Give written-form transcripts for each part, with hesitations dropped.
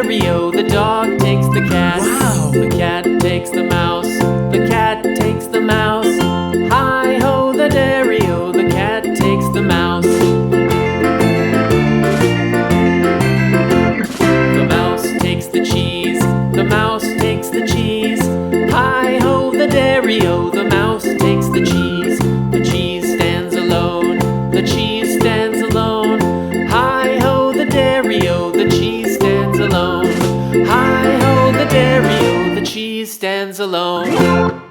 dairy-o, the dog takes the cat. Wow! The cat takes the mouse. The cat takes the mouse. Hi-ho, the dairy-o, the cat takes the mouse. The mouse takes the cheese. The mouse takes the cheese. Hi-ho, the dairy-o, the mouse takes the cheese. The cheese stands alone. The cheese stands alone. Hi-ho, the dairy-o, the cheese stands alone. Hi-ho, the dairy-o, the cheese stands alone.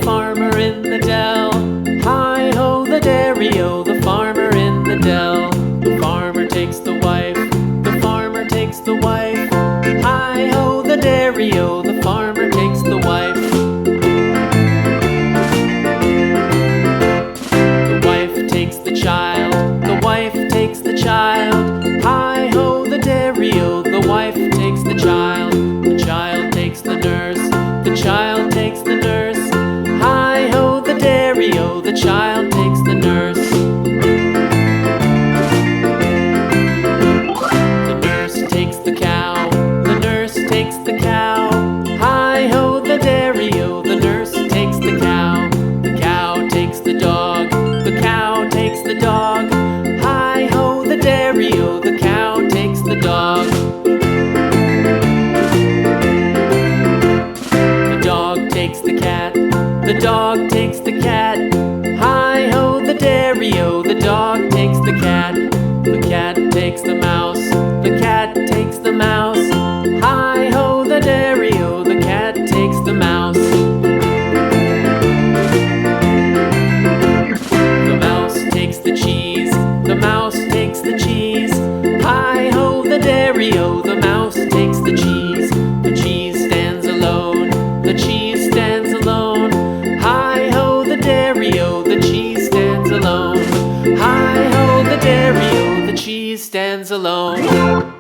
farmer in the dell. Hi-ho, the dairy-o, the farmer in the dell. The farmer takes the wife, the farmer takes the wife. Hi-ho, the dairy-o, the farmer takes the wife. The wife takes the child, the wife takes the child. Hi-ho, the dairy-o, the wife takes the child. The child takes the nurse, the child takes the nurse. Hi-ho, the dairy-o, the child takes the nurse. The nurse takes the cow, the nurse takes the cow. Hi-ho, the dairy-o, the nurse takes the cow. The cow takes the dog, the cow takes the dog. Hi-ho, the dairy-o, the cow takes the dog. The dog takes the cat, the dog takes the cat. Hi-ho, the dairy-o, the dog takes the cat. The cat takes the mouse, the cat takes the mouse. Hi-ho, the dairy-o, the cat takes the mouse. The mouse takes the cheese, the mouse takes the cheese. Hi-ho, the dairy-o, the mouse takes the cheese. The cheese stands alone, the cheese stands alone. Hi-ho, the dairy-o, the cheese stands alone. Hi-ho, the dairy-o, the cheese stands alone.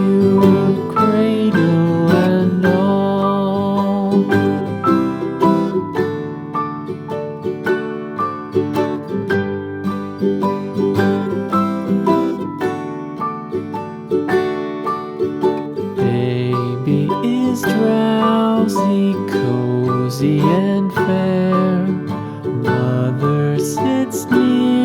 you, cradle and all. Baby is drowsy, cozy and fair. Mother sits near